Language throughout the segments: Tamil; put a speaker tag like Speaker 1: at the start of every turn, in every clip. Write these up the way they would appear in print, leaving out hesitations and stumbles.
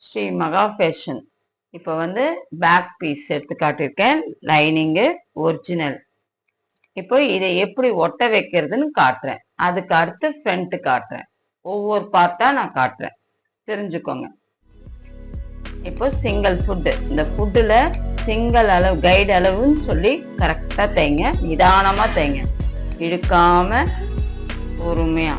Speaker 1: ஸ்ரீ மகா ஃபேஷன். இப்போ வந்து பேக் பீஸ் எடுத்து காட்டியிருக்கேன், லைனிங்கு ஒரிஜினல். இப்போ இதை எப்படி ஒட்ட வைக்கிறதுன்னு காட்டுறேன். அதுக்கு அடுத்து ஃப்ரண்ட் காட்டுறேன். ஒவ்வொரு பார்ட்டா நான் காட்டுறேன், தெரிஞ்சுக்கோங்க. இப்போ சிங்கிள் ஃபுட்டு, இந்த ஃபுட்டில் சிங்கிள் அளவு கைடு அளவுன்னு சொல்லி கரெக்டாக தைங்க, நிதானமாக தைங்க, இழுக்காம பொறுமையா.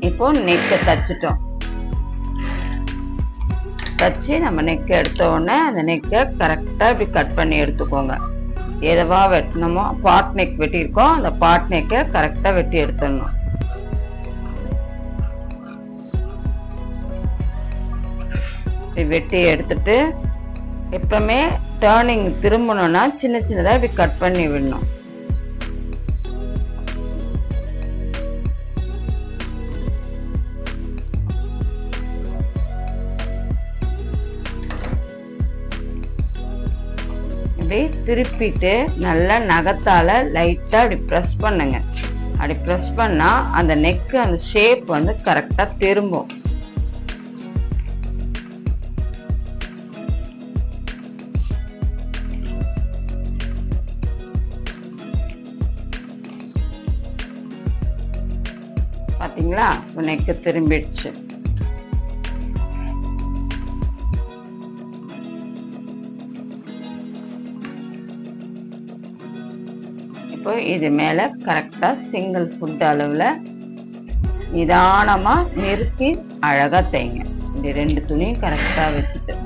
Speaker 1: இப்போ நெக்கை தச்சுட்டோம். தச்சு நம்ம நெக்கை எடுத்த உடனே அந்த நெக்கை கரெக்டா இப்படி கட் பண்ணி எடுத்துக்கோங்க. எதவா வெட்டணுமோ, பாட் நெக் வெட்டியிருக்கோம், அந்த பாட் நெக்கை கரெக்டா வெட்டி எடுத்துடணும். வெட்டி எடுத்துட்டு எப்பவுமே டேர்னிங் திரும்பணும்னா சின்ன சின்னதா இப்படி கட் பண்ணி விடணும். திருப்பிட்டு நல்லா நகத்தால லைட்டா அப்படி ப்ரெஸ் பண்ணுங்க. அப்படி ப்ரெஸ் பண்ணா அந்த நெக் அந்த ஷேப் வந்து கரெக்டா திரும்பும். பாத்தீங்களா, நெக் திரும்பிடுச்சு. இப்போ இது மேல கரெக்டா சிங்கிள் ஃபுட் அளவுல நிதானமா நிறுத்தி அழகா தைங்க. இந்த ரெண்டு துணியும் கரெக்டா வச்சுட்டு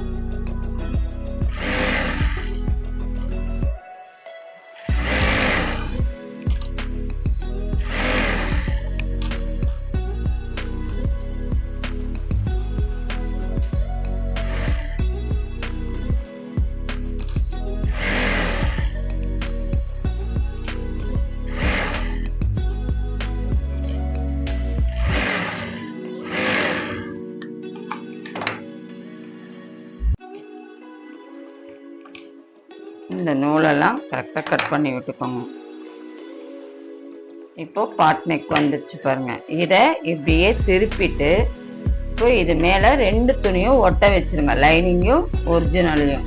Speaker 1: இந்த நூலெல்லாம் கரெக்டாக கட் பண்ணி விட்டுக்கோங்க. இப்போ பாட் நெக் வந்துச்சு பாருங்க. இதை இப்படியே திருப்பிட்டு இப்போ இது மேலே ரெண்டு துணியும் ஒட்ட வச்சிருங்க, லைனிங்கும் ஒரிஜினலையும்.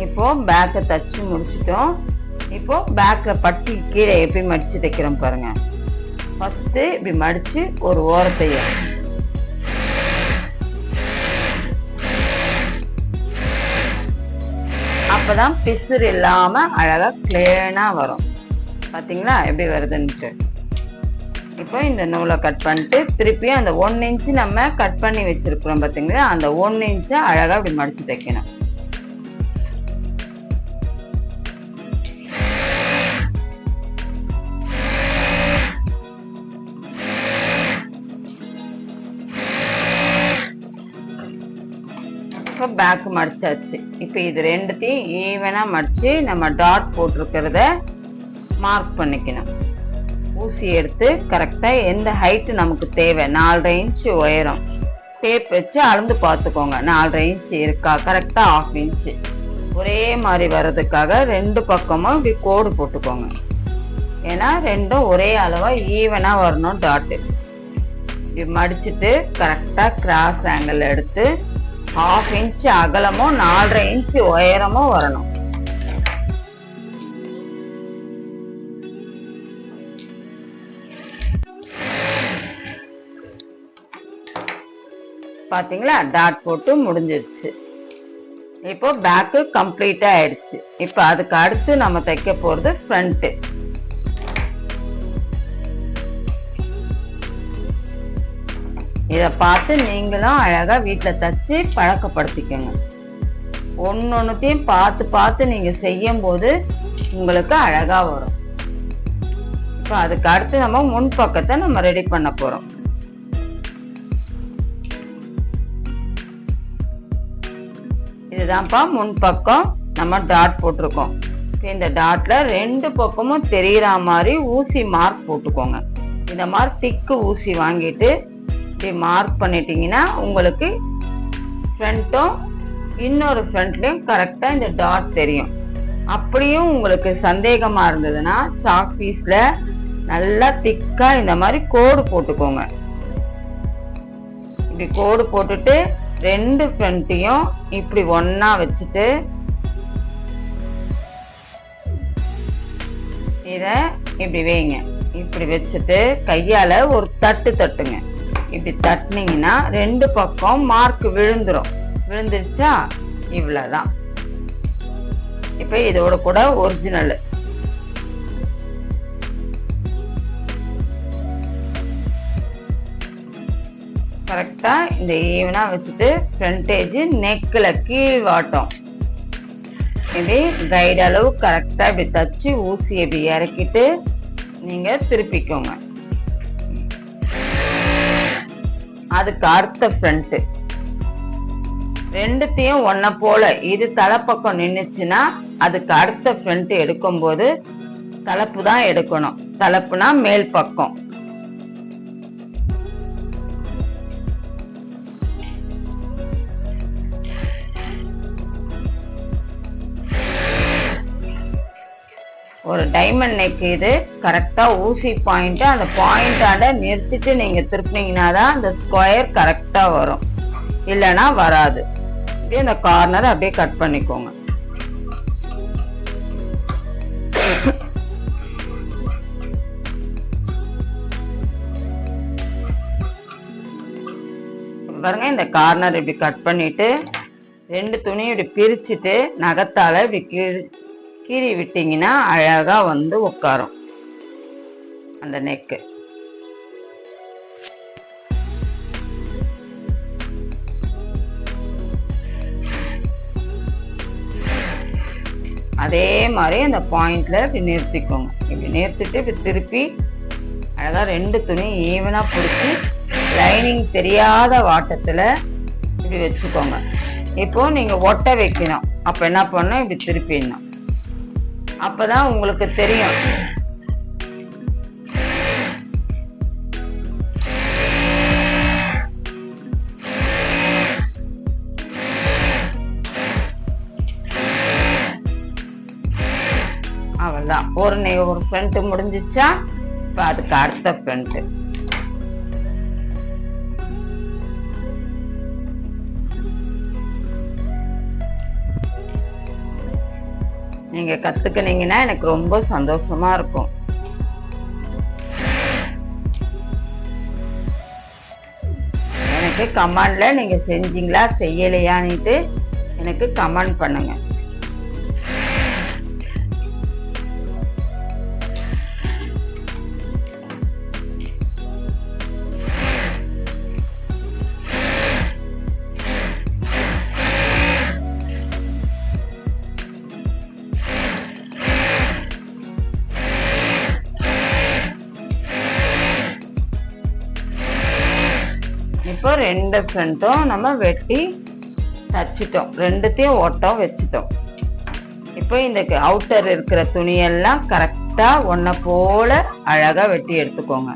Speaker 1: இப்போ பேக்கை தச்சு முடிச்சிட்டோம். இப்போ பேக்கை பட்டி கீழே எப்படி மடிச்சு தைக்கிறோம் பாருங்க. ஃபர்ஸ்ட் இப்படி மடிச்சு ஒரு ஓரத்தையும், அப்பதான் பிசுறு இல்லாம அழகா கிளீனா வரும். பாத்தீங்களா எப்படி வருதுன்ட்டு. இப்போ இந்த நூலை கட் பண்ணிட்டு திருப்பியும் அந்த 1 இன்ச்சு நம்ம கட் பண்ணி வச்சிருக்கிறோம் பாத்தீங்களா, அந்த 1 இன்ச்சை அழகா இப்படி மடிச்சு தைக்கணும். இப்போ பேக் மடிச்சாச்சு. இப்போ இது ரெண்டுத்தையும் ஈவனா மடிச்சு நம்ம டாட் போட்டிருக்கிறத மார்க் பண்ணிக்கணும். ஊசி எடுத்து கரெக்டா எந்த ஹைட்டு நமக்கு தேவை, 4.5 இன்ச்சு உயரம், டேப் வச்சு அளந்து பார்த்துக்கோங்க. 4.5 இன்ச்சு இருக்கா, கரெக்டா 1/2 இன்ச்சு. ஒரே மாதிரி வர்றதுக்காக ரெண்டு பக்கமும் இப்படி கோடு போட்டுக்கோங்க. ஏன்னா ரெண்டும் ஒரே அளவா ஈவனா வரணும். டாட்டு மடிச்சிட்டு கரெக்டா கிராஸ் ஆங்கிள் எடுத்து 1/2 இன்ச் அகலமும் 4.5 இன்ச் உயரமும் வரணும். பாத்தீங்களா, டாட் போட்டு முடிஞ்சிருச்சு. இப்போ பேக் கம்ப்ளீட்டா ஆயிடுச்சு. இப்போ அதுக்கு அடுத்து நம்ம தைக்க போறது ஃப்ரண்ட். இத பார்த்து நீங்களும் அழகா வீட்டுல தச்சு பழக்கப்படுத்திக்கோங்க. ஒன்னொன்னுத்தையும் பார்த்து பார்த்து நீங்க செய்யும் போது உங்களுக்கு அழகா வரும். இப்போ அதுக்கு அடுத்து நம்ம முன் பக்கத்தை நம்ம ரெடி பண்ண போறோம். இதுதான்ப்பா முன் பக்கம் நம்ம டாட் போட்டிருக்கோம். இந்த டாட்ல 2 பக்கமும் தெரியற மாதிரி ஊசி மார்க் போட்டுக்கோங்க. இந்த மாதிரி திக்கு ஊசி வாங்கிட்டு இப்படி மார்க் பண்ணிட்டீங்கன்னா உங்களுக்கு ஃப்ரண்ட்டும் இன்னொரு ஃப்ரண்ட்லயும் கரெக்டா இந்த டாட் தெரியும். அப்படியும் உங்களுக்கு சந்தேகமா இருந்ததுன்னா சாக் பீஸ்ல நல்லா திக்கா இந்த மாதிரி கோடு போட்டுக்கோங்க. இப்படி கோடு போட்டுட்டு 2 ஃப்ரண்ட்டையும் இப்படி ஒன்னா வச்சுட்டு இத இப்படி வைங்க. இப்படி வச்சுட்டு கையால ஒரு தட்டு தட்டுங்க. இப்படி தட்டினீங்கன்னா 2 பக்கம் மார்க் விழுந்துரும். விழுந்துருச்சா? இவ்வளவுதான். இப்ப இதோட கூட ஒரிஜினல் கரெக்டா இந்த ஈவனா வச்சுட்டு ஃப்ரண்டேஜ் நெக்ல கீழ் வாட்டம் இப்படி கைடு அளவு கரெக்டா இப்படி தச்சு ஊசி இப்படி இறக்கிட்டு நீங்க திருப்பிக்கோங்க. அதுக்கு அடுத்த ஃப்ரண்ட் 2த்தையும் ஒன்ன போல இது தலைப்பக்கம் நின்னுச்சுன்னா அதுக்கு அடுத்த ஃப்ரண்ட் எடுக்கும் போது தலைப்பு தான் எடுக்கணும். தலைப்புனா மேல் பக்கம். ஒரு டைமண்ட் நெக் இது கரெக்டா ஊசி பாயிண்ட் அந்த பாயிண்டாண்ட நிறுத்திட்டு நீங்க திருப்பினீங்கன்னா தான் அந்த ஸ்கொயர் கரெக்டா வரும். இல்லைன்னா வராது. அப்படியே அந்த கார்னர் அப்படியே கட் பண்ணிக்கோங்க. பாருங்க, இந்த கார்னர் இப்படி கட் பண்ணிட்டு 2 துணியும் இப்படி பிரிச்சுட்டு நகத்தால இப்படி கீறி விட்டீங்கன்னா அழகா வந்து உட்காரும் அந்த நெக்கு. அதே மாதிரி அந்த பாயிண்ட்ல இப்படி நிறுத்திக்கோங்க. இப்படி நிறுத்திட்டு இப்படி திருப்பி அழகா 2 துணி ஈவனா பிடிச்சி லைனிங் தெரியாத வாட்டத்துல இப்படி வச்சுக்கோங்க. இப்போ நீங்க ஒட்ட வைக்கணும். அப்ப என்ன பண்ணணும், இப்படி திருப்பிடணும். அப்பதான் உங்களுக்கு தெரியும். அவ்வளவுதான். ஒரு ஃப்ரண்ட் முடிஞ்சிச்சா? இப்ப அதுக்கு அடுத்த ஃப்ரண்ட் நீங்க கத்துக்கினீங்கன்னா எனக்கு ரொம்ப சந்தோஷமா இருக்கும். எனக்கு கமெண்ட்ல நீங்க செஞ்சீங்களா செய்யலையான்னுட்டு எனக்கு கமெண்ட் பண்ணுங்க. இப்போ 2 ஃப்ரண்ட்டும் நம்ம வெட்டி தச்சிட்டோம். 2த்தையும் ஓட்டம் வச்சுட்டோம். இப்போ இந்த அவுட்டர் இருக்கிற துணியெல்லாம் கரெக்டா ஒன்ன போல அழகா வெட்டி எடுத்துக்கோங்க.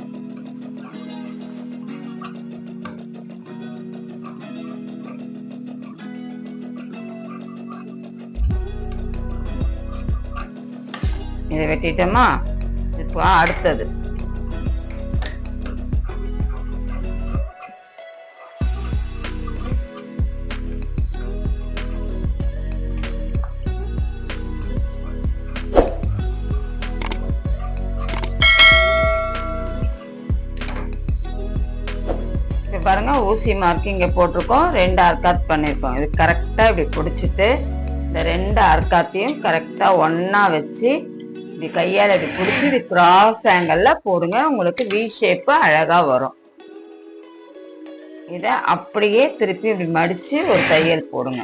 Speaker 1: இதை வெட்டிட்டோமா? இப்போ அடுத்தது பாருங்க ஊசி மார்க் இங்க போட்டிருக்கோம், 2 அர்க்காத் பண்ணிருக்கோம். இது கரெக்டா இப்படி பிடிச்சிட்டு இந்த 2 அர்க்காத்தையும் கரெக்டா ஒன்னா வச்சு இப்படி கையால இப்படி பிடிச்சி இது கிராஸ் ஆங்கிள் போடுங்க. உங்களுக்கு வி ஷேப் அழகா வரும். இத அப்படியே திருப்பி இப்படி மடிச்சு ஒரு தையல் போடுங்க.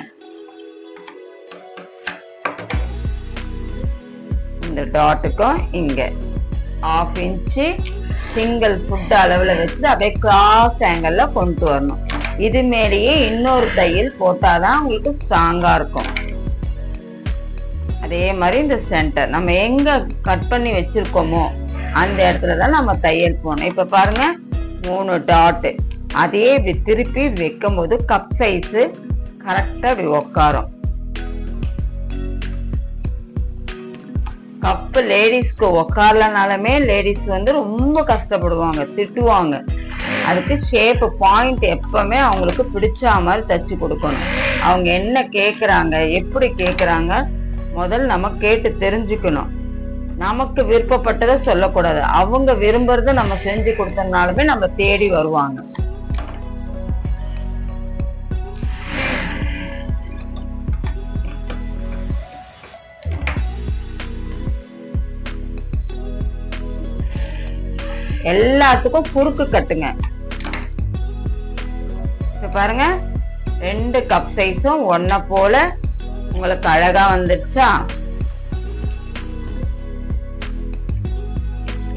Speaker 1: இந்த டாட்டுக்கும் இங்க 1/2 இன்ச்சு சிங்கிள் ஃபுட் அளவுல வச்சு அப்படியே கிராஸ் ஆங்கிள் கொண்டு வரணும். இது மேலேயே இன்னொரு தையல் போட்டாதான் உங்களுக்கு ஸ்ட்ராங்கா இருக்கும். அதே மாதிரி இந்த சென்டர் நம்ம எங்க கட் பண்ணி வச்சிருக்கோமோ அந்த இடத்துலதான் நம்ம தையல் போடணும். இப்ப பாருங்க 3 டாட் அதே இப்படி திருப்பி வைக்கும் போது கப் சைஸ் கரெக்டா இப்படி உட்காரும். கப்பு லேடிஸ்க்கு உட்காரலனாலுமே லேடிஸ் வந்து ரொம்ப கஷ்டப்படுவாங்க, திட்டுவாங்க. அதுக்கு ஷேப் பாயிண்ட் எப்பவுமே அவங்களுக்கு பிடிச்ச மாதிரி தச்சு கொடுக்கணும். அவங்க என்ன கேக்குறாங்க, எப்படி கேக்குறாங்க முதல்ல நம்ம கேட்டு தெரிஞ்சுக்கணும். நமக்கு விருப்பப்பட்டதை சொல்லக்கூடாது. அவங்க விரும்புறத நம்ம செஞ்சு கொடுத்தனாலுமே நம்ம தேடி வருவாங்க. எல்லாத்துக்கும் குறுக்கு கட்டுங்க. இப்ப பாருங்க 2 கப் சைஸும் ஒன்ன போல உங்களுக்கு அழகா வந்துடுச்சா?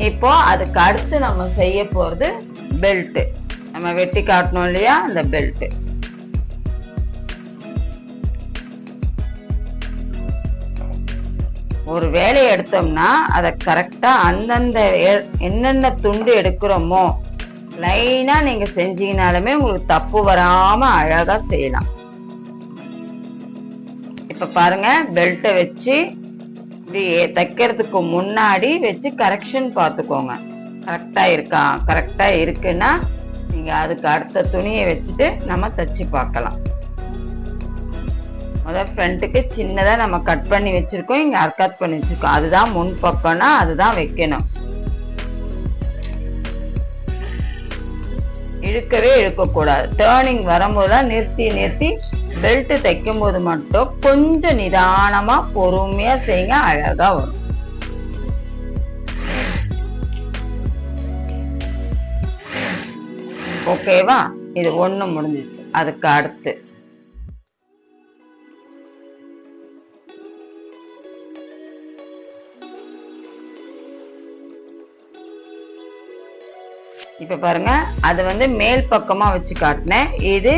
Speaker 1: இப்போ அதுக்கு அடுத்து நம்ம செய்ய போறது பெல்ட். நம்ம வெட்டி காட்டணும் இல்லையா, அந்த பெல்ட். ஒரு வேலையை எடுத்தோம்னா அதை கரெக்டா அந்தந்த என்னென்ன துண்டு எடுக்கிறோமோ லைனா நீங்க செஞ்சீங்கனாலுமே உங்களுக்கு தப்பு வராம அழகா செய்யலாம். இப்ப பாருங்க பெல்ட்டை வச்சு இப்படி தைக்கிறதுக்கு முன்னாடி வச்சு கரெக்ஷன் பார்த்துக்கோங்க. கரெக்டா இருக்கா? கரெக்டா இருக்குன்னா நீங்க அதுக்கு அடுத்த துணியை வச்சுட்டு நம்ம தச்சு பார்க்கலாம். முதல் ஃப்ரண்ட்டுக்கு சின்னதா நம்ம கட் பண்ணி வச்சிருக்கோம், இங்க அர்க்காத் பண்ணி வச்சிருக்கோம். அதுதான் முன் பக்கம்னா அதுதான் வைக்கணும். இழுக்கவே இழுக்கக்கூடாது. டேர்னிங் வரும்போதுதான் நிறுத்தி நிறுத்தி பெல்ட் தைக்கும் போது மட்டும் கொஞ்சம் நிதானமா பொறுமையா செய்யுங்க, அழகா வரும். ஓகேவா? இது ஒண்ணு முடிஞ்சிச்சு. அதுக்கு அடுத்து இப்ப பாருங்க அது வந்து மேல் பக்கமா வச்சு காட்டினேன், இது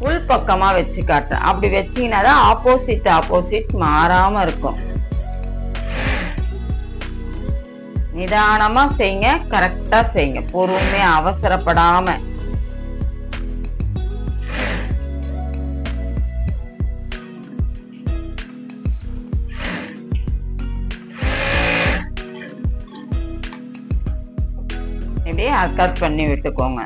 Speaker 1: உள் பக்கமா வச்சு காட்டுறேன். அப்படி வச்சீங்கன்னா தான் ஆப்போசிட் ஆப்போசிட் மாறாம இருக்கும். நிதானமா செய்யுங்க, கரெக்டா செய்யுங்க, பொறுமையா அவசரப்படாம. இப்படியே அர்க்காத் பண்ணி விட்டுக்கோங்க.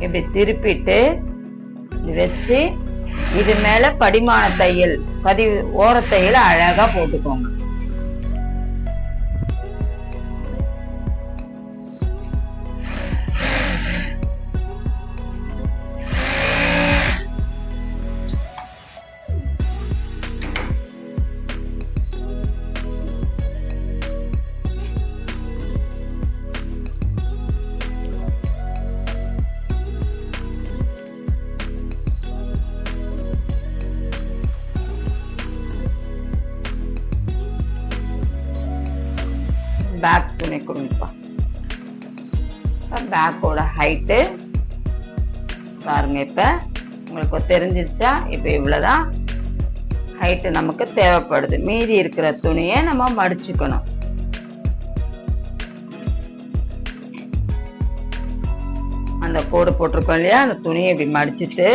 Speaker 1: இப்படி திருப்பிட்டு வச்சு இது மேல படிமான தையல் ஓர தையல் அழகா போட்டுக்கோங்க. பேக் துணி கொடுங்கப்பா. பேக்கோட ஹைட்டு பாருங்க. இப்ப உங்களுக்கு தெரிஞ்சிருச்சா? இப்ப இவ்வளவுதான் ஹைட்டு நமக்கு தேவைப்படுது. மீதி இருக்கிற துணியை நம்ம மடிச்சுக்கணும். அந்த கோடு போட்டிருக்கோம் இல்லையா, அந்த துணியை இப்படி மடிச்சுட்டு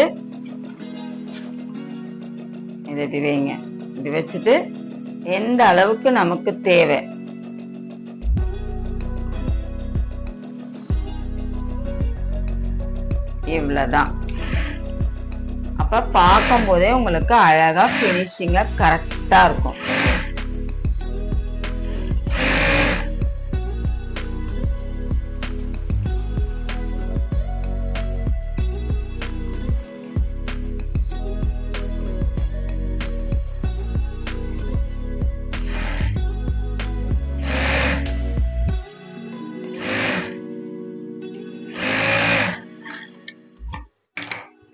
Speaker 1: இதை இப்படி வைங்க. இப்படி வச்சுட்டு எந்த அளவுக்கு நமக்கு தேவை இவ்வளவுதான். அப்ப பார்க்கும் போதே உங்களுக்கு அழகா ஃபினிஷிங்கா கரெக்டா இருக்கும்.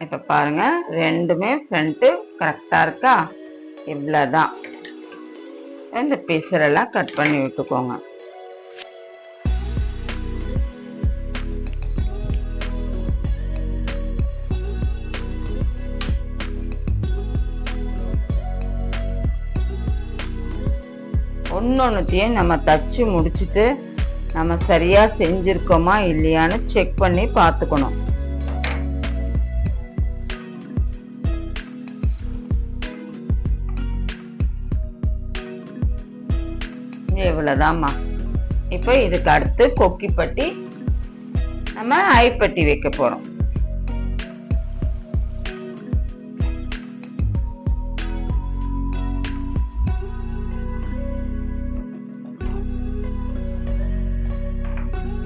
Speaker 1: இப்ப பாருங்க ரெண்டுமே ஃப்ரண்ட் கரெக்டா இருக்கா? இவ்வளவுதான். இந்த பீஸரெல்லாம் கட் பண்ணி விட்டுக்கோங்க. ஒன்னொன்னுத்தையும் நம்ம தச்சு முடிச்சுட்டு நம்ம சரியா செஞ்சிருக்கோமா இல்லையான்னு செக் பண்ணி பார்த்துக்கணும். இவ்வளவுதான்மா. இப்போ இதுக்கு அடுத்து கொக்கி பட்டி, நம்ம ஐப்பட்டி வைக்க போறோம்.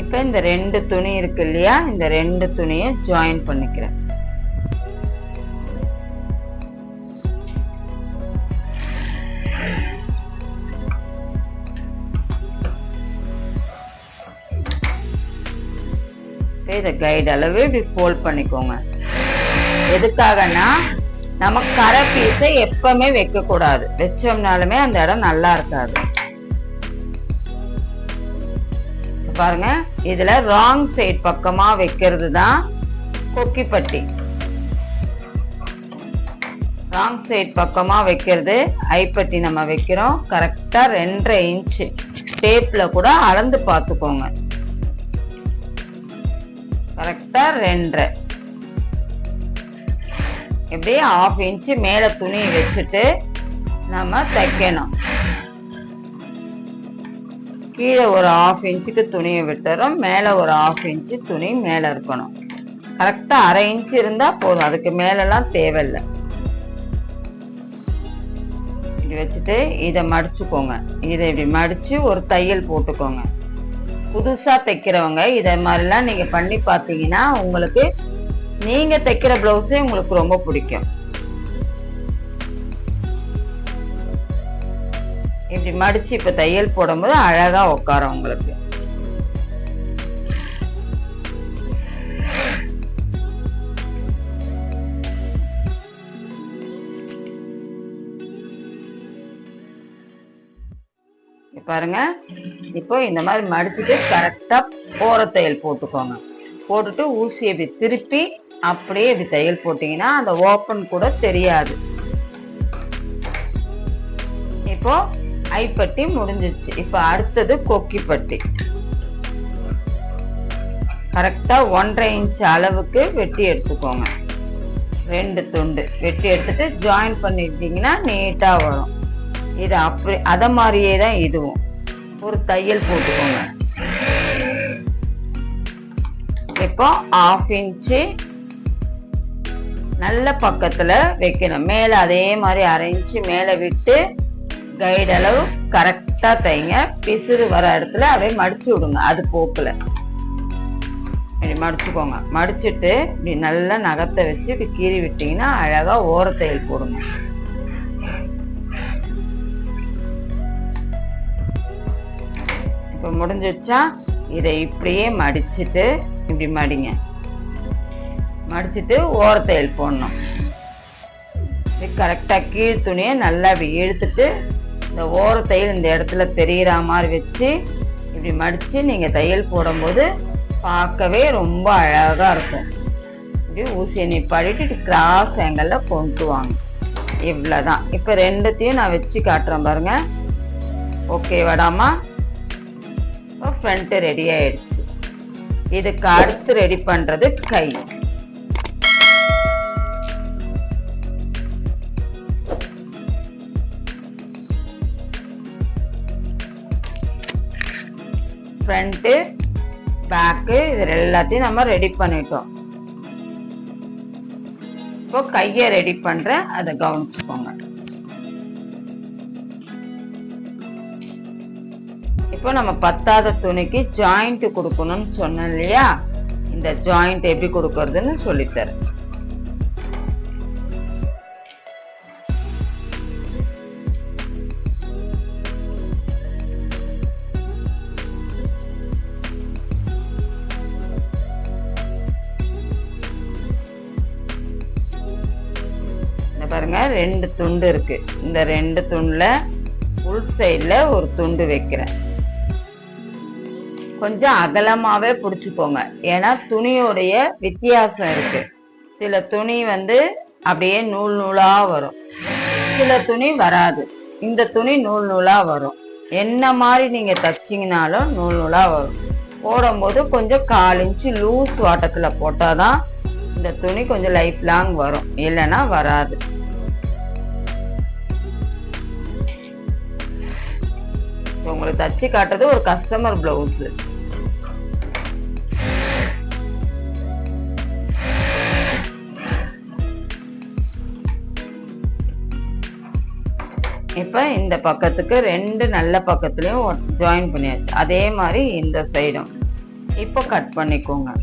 Speaker 1: இப்ப இந்த ரெண்டு துணி இருக்கு இல்லையா, இந்த ரெண்டு துணியை ஜாயின் பண்ணிக்கிறேன். இதை கைடு அளவு இப்படி ஃபோல்ட் பண்ணிக்கோங்க. எதுக்காகனா நம்ம கரை பீஸை எப்பவுமே வைக்க கூடாது. வச்சோம்னாலுமே அந்த இடம் நல்லா இருக்காது. பாருங்க, இதுல ராங் சைட் பக்கமா வைக்கிறது தான் கொக்கி பட்டி. ராங் சைட் பக்கமா வைக்கிறது ஐப்பட்டி. நம்ம வைக்கிறோம் கரெக்டா 2.5 இன்ச் டேப்ல கூட அளந்து பார்த்துக்கோங்க. கரெக்டா 2.5. இப்படி 1/2 இன்ச் மேல துணி வச்சுட்டு நம்ம தைக்கணும். கீழே ஒரு 1/2 இன்ச்சுக்கு துணியை விட்டுறோம், மேல ஒரு 1/2 இன்ச் துணி மேல இருக்கணும். கரெக்டா 1/2 இன்ச் இருந்தா போதும், அதுக்கு மேலெல்லாம் தேவையில்லை. இப்படி வச்சுட்டு இதை மடிச்சுக்கோங்க. இதை இப்படி மடிச்சு ஒரு தையல் போட்டுக்கோங்க. புதுசா தைக்கிறவங்க இதை மாதிரிலாம் நீங்க பண்ணி பார்த்தீங்கன்னா உங்களுக்கு நீங்க தைக்கிற பிளவுஸே உங்களுக்கு ரொம்ப பிடிக்கும். இப்படி மடிச்சு இப்ப தையல் போடும்போது அழகா உட்காரும் உங்களுக்கு. பாருங்க, இப்போ இந்த மாதிரி மடிச்சுட்டு கரெக்டா ஓர தையல் போட்டுக்கோங்க. போட்டுட்டு ஊசியை இப்படி திருப்பி அப்படியே இப்படி தையல் போட்டீங்கன்னா அந்த ஓப்பன் கூட தெரியாது. இப்போ ஐப்பட்டி முடிஞ்சிச்சு. இப்போ அடுத்தது கொக்கி பட்டி. கரெக்டா 1.5 இன்ச் அளவுக்கு வெட்டி எடுத்துக்கோங்க. 2 துண்டு வெட்டி எடுத்துட்டு ஜாயின் பண்ணிட்டீங்கன்னா நீட்டா வரும். இது அப்படி அத மாதிரியே தான் இதுவும். ஒரு தையல் போட்டுக்கோங்க. இப்போ 1/2 இன்ச் நல்ல பக்கத்துல வைக்கணும். மேல அதே மாதிரி 1/2 இன்ச் மேல விட்டு கைடு அளவு கரெக்டா தைங்க. பிசுறு வர இடத்துல அப்படியே மடிச்சு விடுங்க. அது போக்குல இப்படி மடிச்சுக்கோங்க. மடிச்சுட்டு இப்படி நல்லா நகத்தை வச்சு இப்படி கீறி விட்டீங்கன்னா அழகா ஓர தையல் போடுங்க. இப்ப முடிஞ்சிச்சா? இதை இப்படியே மடிச்சுட்டு இப்படி மடிங்க. மடிச்சுட்டு ஓர தையல் போடணும். கரெக்டா கீழ் துணியை நல்லா இப்படி இழுத்துட்டு இந்த ஓர தையல் இந்த இடத்துல தெரிகிற மாதிரி வச்சு இப்படி மடிச்சு நீங்க தையல் போடும்போது பார்க்கவே ரொம்ப அழகா இருக்கும். இப்படி ஊசியை நிப்பாடிட்டு கிராஸ் ஆங்கிள் கொண்டு வாங்க. இவ்வளவுதான். இப்ப ரெண்டுத்தையும் நான் வச்சு காட்டுறேன் பாருங்க. ஓகே வாடாமா? ஃப்ரண்ட் ரெடி ஆயிடுச்சு. இதுக்கு அடுத்து ரெடி பண்றது கை. ஃப்ரண்ட் பேக் இது எல்லாத்தையும் நம்ம ரெடி பண்ணிட்டோம். இப்போ கையை ரெடி பண்றேன், அதை கவனிச்சுக்கோங்க. இப்போ நம்ம பத்தாத துணிக்கு ஜாயிண்ட் கொடுக்கணும்னு சொன்னோம் இல்லையா, இந்த ஜாயிண்ட் எப்படி கொடுக்கறதுன்னு சொல்லித்தரேன். பாருங்க, 2 துண்டு இருக்கு. இந்த 2 துண்டுல உள் சைட்ல ஒரு துண்டு வைக்கிறேன். கொஞ்சம் அகலமாவே பிடிச்சுக்கோங்க, ஏன்னா துணியோடைய வித்தியாசம் இருக்கு. சில துணி அப்படியே நூல் நூலா வரும், சில துணி வராது. இந்த துணி நூல் நூலா வரும். என்ன மாதிரி நீங்க தச்சிங்கனாலும் நூல் நூலா வரும். போடும்போது கொஞ்சம் 1/4 இன்ச்சு லூஸ் வாட்டத்துல போட்டாதான் இந்த துணி கொஞ்சம் லைஃப் லாங் வரும், இல்லைன்னா வராது. உங்களுக்கு தச்சு காட்டுறது ஒரு கஸ்டமர் பிளவுஸ். இப்ப இந்த பக்கத்துக்கு 2 நல்ல பக்கத்துலயும் ஜாயின் பண்ணியாச்சு. அதே மாதிரி இந்த சைடும் இப்போ கட் பண்ணிக்கோங்க.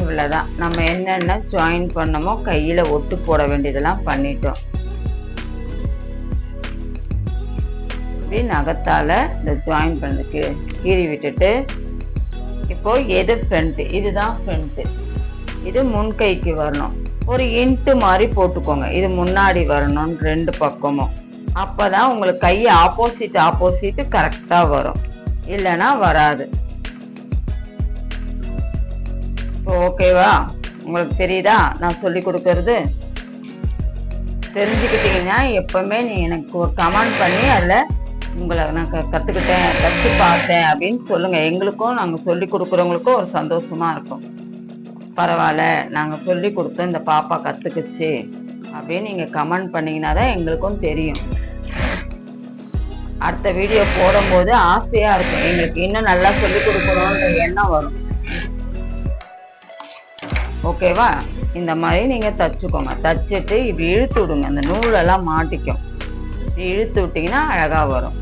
Speaker 1: இவ்வளவுதான். நம்ம என்னென்ன ஜாயின் பண்ணமோ கையில ஒட்டு போட வேண்டியதெல்லாம் பண்ணிட்டோம். இப்படி நகத்தால இந்த ஜாயின் பண்ண கீறி விட்டுட்டு, இப்போ எது ஃப்ரண்ட், இதுதான் ஃப்ரண்ட், இது முன்கைக்கு வரணும். ஒரு இன்ட்டு மாதிரி போட்டுக்கோங்க, இது முன்னாடி வரணும் 2 பக்கமும். அப்பதான் உங்களுக்கு கை ஆப்போசிட் கரெக்டா வரும், இல்லைன்னா வராது. ஓகேவா? உங்களுக்கு தெரியுதா நான் சொல்லி கொடுக்கறது? தெரிஞ்சுக்கிட்டீங்கன்னா எப்பவுமே நீ எனக்கு ஒரு கமெண்ட் பண்ணி அதில் உங்களை நான் கற்றுக்கிட்டேன், தச்சு பார்த்தேன் அப்படின்னு சொல்லுங்க. எங்களுக்கும் நாங்கள் சொல்லி கொடுக்குறவங்களுக்கும் ஒரு சந்தோஷமா இருக்கும். பரவாயில்ல, நாங்கள் சொல்லி கொடுத்தோம், இந்த பாப்பா கற்றுக்குச்சு அப்படின்னு நீங்கள் கமெண்ட் பண்ணீங்கன்னா தான் எங்களுக்கும் தெரியும். அடுத்த வீடியோ போடும்போது ஆசையாக இருக்கும், எங்களுக்கு இன்னும் நல்லா சொல்லி கொடுக்கணுன்ற எண்ணம் வரும். ஓகேவா? இந்த மாதிரி நீங்க தச்சுக்கோங்க. தச்சுட்டு இப்படி இழுத்து விடுங்க, அந்த நூலெல்லாம் மாட்டிக்கும். இப்படி இழுத்து விட்டீங்கன்னா அழகா வரும்.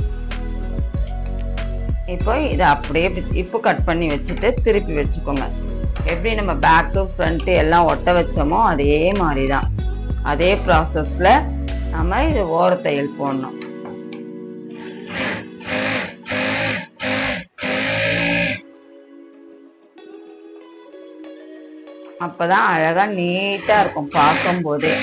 Speaker 1: இப்போ இதை அப்படியே இப்போ கட் பண்ணி வச்சுட்டு திருப்பி வச்சுக்கோங்க. எப்படி நம்ம பேக்கு ஃப்ரண்ட்டு எல்லாம் ஒட்ட வச்சோமோ அதே மாதிரி தான், அதே ப்ராசஸ்ல நம்ம இது ஓரத்தையல் போடணும். அப்பதான் அழகா நீட்டா இருக்கும் பார்க்கும் போதே.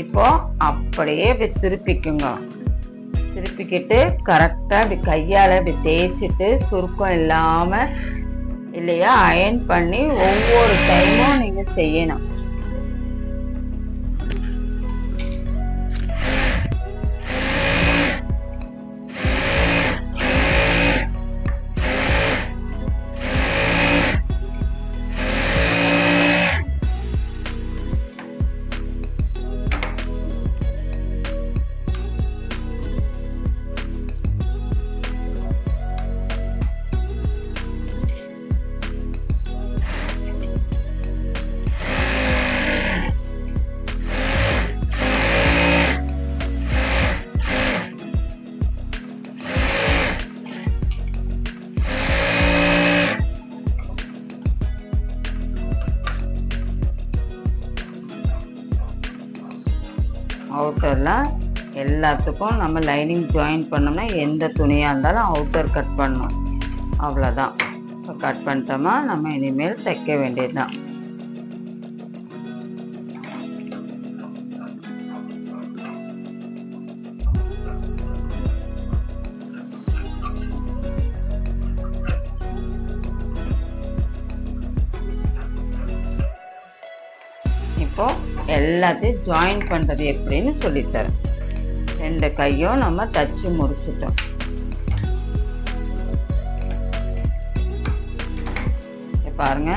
Speaker 1: இப்போ அப்படியே இப்படி திருப்பிக்குங்க. திருப்பிக்கிட்டு கரெக்டா இப்படி கையால இப்படி தேய்ச்சிட்டு சுருக்கம் இல்லாம இல்லையா அயன் பண்ணி ஒவ்வொரு டைமும் நீங்க செய்யணும். அவுட்டரில் எல்லாத்துக்கும் நம்ம லைனிங் ஜாயின் பண்ணோம்னா எந்த துணியாக இருந்தாலும் அவுட்டர் கட் பண்ணணும். அவ்வளோதான். இப்போ கட் பண்ணிட்டோமா நம்ம இனிமேல் தைக்க வேண்டியதுதான். இப்போ எல்லாத்தையும் ஜாயின் பண்றது எப்படின்னு சொல்லித்தரேன். 2 கையும் நம்ம தச்சு முடிச்சிட்டோம். பாருங்க,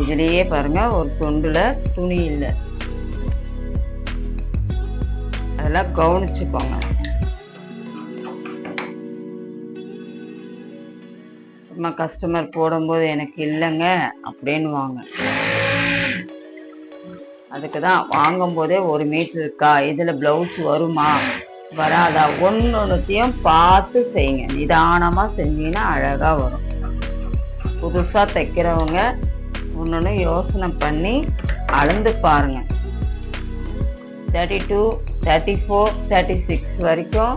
Speaker 1: இதுலயே பாருங்க ஒரு துண்டுல துணி இல்லை, அதெல்லாம் கவனிச்சுக்கோங்க. நம்ம கஸ்டமர் போடும்போது எனக்கு இல்லைங்க அப்படின்னு வாங்க. அதுக்குதான் வாங்கும் போதே 1 மீட்டர் இருக்கா, இதுல பிளவுஸ் வருமா வராதா ஒன்னொன்னுத்தையும் பார்த்து செய்யுங்க. நிதானமா செஞ்சீங்கன்னா அழகா வரும். புதுசா தைக்கிறவங்க ஒன்னொன்னு யோசனை பண்ணி அளந்து பாருங்க. 32, 34, 36 வரைக்கும்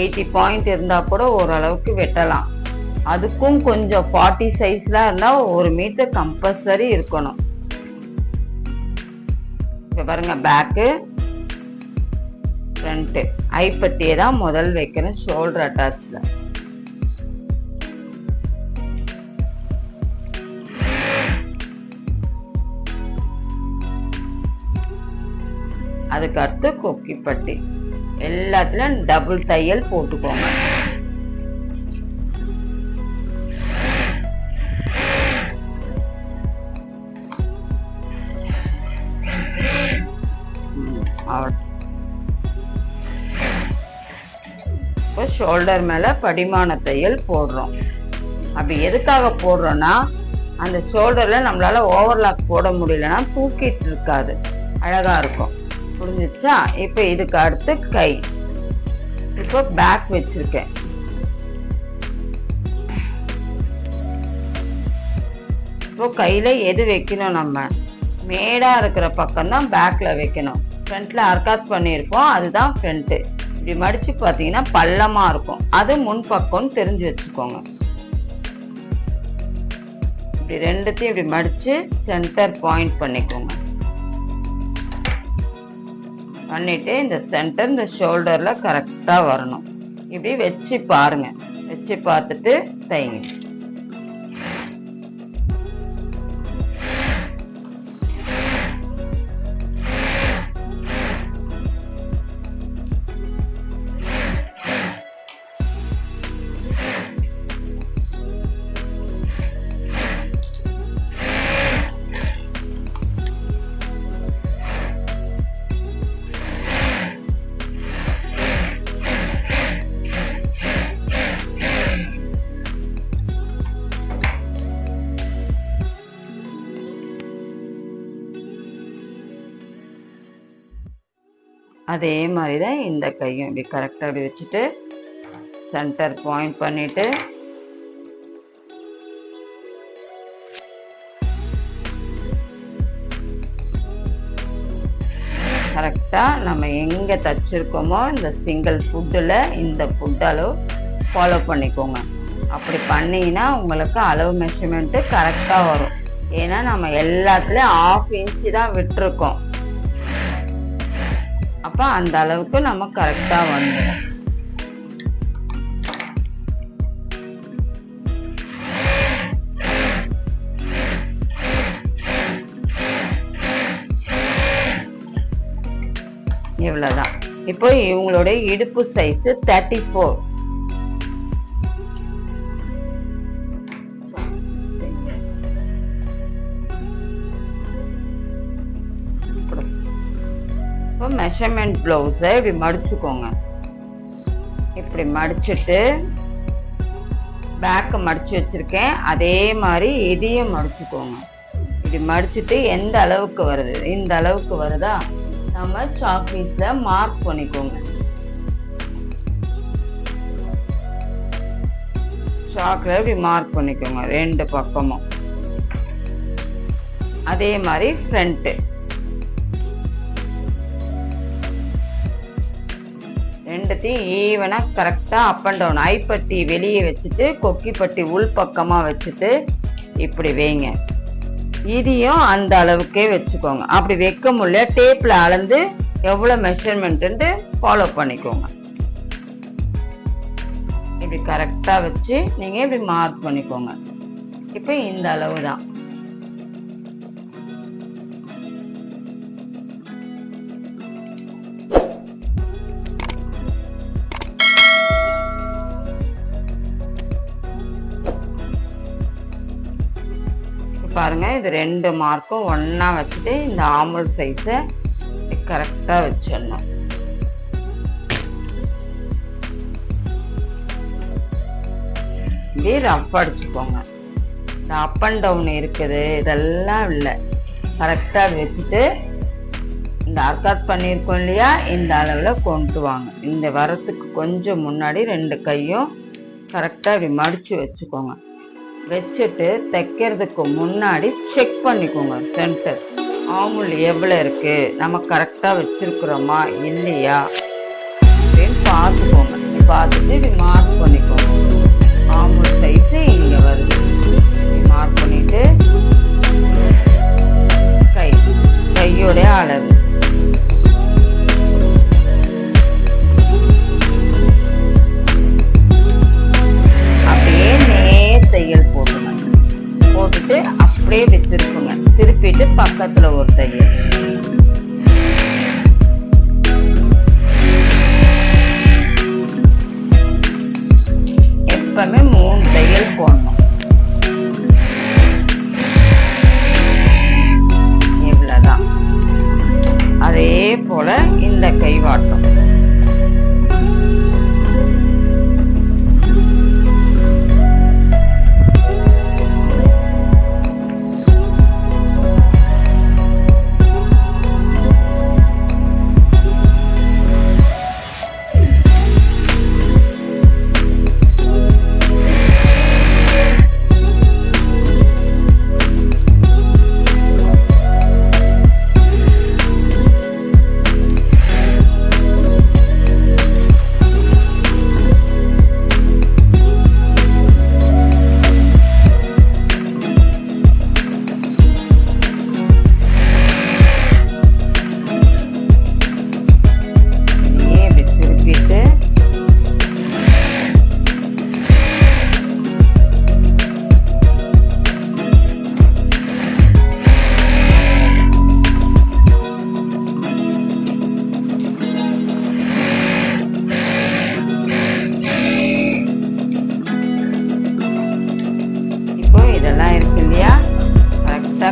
Speaker 1: 80 பாயிண்ட் இருந்தா கூட ஓரளவுக்கு வெட்டலாம். அதுக்கும் கொஞ்சம் 40 சைஸ்ல இருந்தா 1 மீட்டர் கம்பல்சரி இருக்கணும். இப்ப பாருங்க, பேக்கு ஃப்ரண்ட் ஐப்பட்டியே தான் முதல் வைக்கிறேன் ஷோல்டர் அட்டாச்ல. அதுக்கு அடுத்து கொக்கிப்பட்டி. எல்லாத்துலயும் டபுள் தையல் போட்டுக்கோங்க. இப்போ ஷோல்டர் மேல படிமான தையல் போடுறோம். அப்படி எதுக்காக போடுறோம்னா, அந்த ஷோல்டர்ல நம்மளால ஓவர்லாக் போட முடியலன்னா தூக்கிட்டு இருக்காது, அழகா இருக்கும். புரிஞ்சிச்சா? இப்போ இதுக்கு அடுத்து கை. இப்போ பேக் வச்சிருக்கேன். இப்போ கையில எது வைக்கணும், நம்ம மேடா இருக்கிற பக்கம் தான் பேக்ல வைக்கணும். ஃப்ரண்ட்ல அர்காத் பண்ணியிருப்போம், அதுதான் ஃப்ரண்ட். இப்படி மடிச்சு பார்த்தீங்கன்னா பள்ளமா இருக்கும், அது முன் பக்கம்னு தெரிஞ்சு வச்சுக்கோங்க. இப்படி ரெண்டுத்தையும் இப்படி மடிச்சு சென்டர் பாயிண்ட் பண்ணிக்கோங்க. பண்ணிட்டு இந்த சென்டர் இந்த ஷோல்டர்ல கரெக்டா வரணும். இப்படி வச்சு பாருங்க, வச்சு பார்த்துட்டு தைங்க. அதே மாதிரி தான் இந்த கையும் இப்படி கரெக்டாக அப்படி வச்சுட்டு சென்டர் பாயிண்ட் பண்ணிட்டு கரெக்டாக நம்ம எங்கே தச்சிருக்கோமோ இந்த சிங்கிள் ஃபுட்டில் இந்த ஃபுட் அளவு ஃபாலோ பண்ணிக்கோங்க. அப்படி பண்ணிங்கன்னா உங்களுக்கு அளவு மெஷர்மெண்ட்டு கரெக்டாக வரும். ஏன்னா நம்ம எல்லாத்துலேயும் 1/2 இன்ச்சு தான் விட்டுருக்கோம். அப்போ அந்த அளவுக்கு நம்ம கரெக்டாக வந்துடும். இவ்வளவுதான். இப்போ இவங்களோட இடுப்பு சைஸ் 34. இப்போ மெஷர்மெண்ட் பிளவுஸை இப்படி மடிச்சுக்கோங்க. இப்படி மடிச்சுட்டு பேக்கை மடிச்சு வச்சிருக்கேன், அதே மாதிரி இதையும் மடிச்சுக்கோங்க. இப்படி மடிச்சுட்டு எந்த அளவுக்கு வருது, இந்த அளவுக்கு வருதா, நம்ம சாக் பீஸ்ல மார்க் பண்ணிக்கோங்க. சாக்ல இப்படி மார்க் பண்ணிக்கோங்க 2 பக்கமும். அதே மாதிரி ஃப்ரண்ட் ரெண்டுத்தையும் ஈவனா கரெக்டா அப் அண்ட் டவுன், ஐப்பட்டி வெளியே வச்சுட்டு கொக்கி பட்டி உள் பக்கமா வச்சுட்டு இப்படி வைங்க. இதையும் அந்த அளவுக்கே வச்சுக்கோங்க. அப்படி வைக்க முடியல டேப்ல அளந்து எவ்வளவு மெஷர்மெண்ட் ஃபாலோ பண்ணிக்கோங்க. இப்படி கரெக்டா வச்சு நீங்க இப்படி மார்க் பண்ணிக்கோங்க. இப்ப இந்த அளவு தான். பாருங்க, இது 2 மார்க்கும் ஒன்னா வச்சுட்டு இந்த ஆமுல் சைஸ கரெக்டா வச்சிடணும். இப்படி ரஃப் அடிச்சுக்கோங்க. இந்த அப் அண்ட் டவுன் இருக்குது இதெல்லாம் இல்லை, கரெக்டா வச்சுட்டு இந்த அர்க்காத் பண்ணியிருக்கோம் இல்லையா, இந்த அளவுல கொண்டு வாங்க. இந்த வரத்துக்கு கொஞ்சம் முன்னாடி 2 கையும் கரெக்டா இப்படி மடிச்சு வச்சுக்கோங்க. வச்சுட்டு தைக்கிறதுக்கு முன்னாடி செக் பண்ணிக்கோங்க. சென்டர் ஆமுல் எவ்வளவு இருக்கு, நம்ம கரெக்டா வச்சிருக்கிறோமா இல்லையா அப்படின்னு பார்த்துக்கோங்க. பார்த்துட்டு இப்படி மார்க் பண்ணிக்கோங்க. ஆமுல் சைஸ் இங்க வருது, மார்க் பண்ணிட்டு கையோட அளவு அப்படியே நேர் தையல் போட்டுட்டு அப்படியே வச்சிருக்குங்க. திருப்பிட்டு பக்கத்துல ஒரு தையல். எப்பவுமே 3 தையல் போடணும். இவ்வளவுதான். அதே போல இந்த கைவாட்டம்.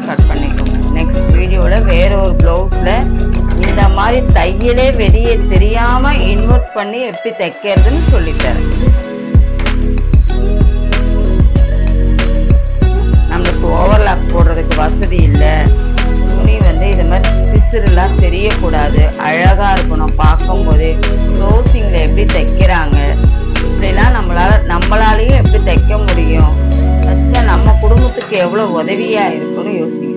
Speaker 1: கட் பண்ணிக்கோங்க. நெக்ஸ்ட் வீடியோல வேற ஒரு பிளவுஸ்ல இந்த மாதிரி தையலே வெளியே தெரியாம இன்வெர்ட் பண்ணி எப்படி தைக்கிறதுன்னு சொல்லித்தரேன். நம்மளுக்கு ஓவர்லாக் போடுறதுக்கு வசதி இல்லை, துணி இது மாதிரி பிசுறுலாம் தெரியக்கூடாது, அழகா இருக்கணும் பார்க்கும் போதே. க்ளோசிங்ல எப்படி தைக்கிறாங்க, இப்படிலாம் நம்மளாலையும் எப்படி தைக்க முடியும், வச்சா நம்ம குடும்பத்துக்கு எவ்வளவு உதவியா இருக்கும்னு யோசிங்க.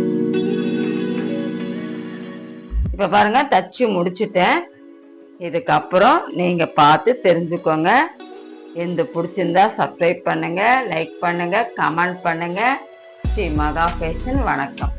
Speaker 1: இப்ப பாருங்க, தச்சு முடிச்சுட்டேன். இதுக்கப்புறம் நீங்க பார்த்து தெரிஞ்சுக்கோங்க. எந்த பிடிச்சிருந்தா சப்ஸ்கிரைப் பண்ணுங்க, லைக் பண்ணுங்க, கமெண்ட் பண்ணுங்க. ஸ்ரீ மகா ஃபேஷன். வணக்கம்.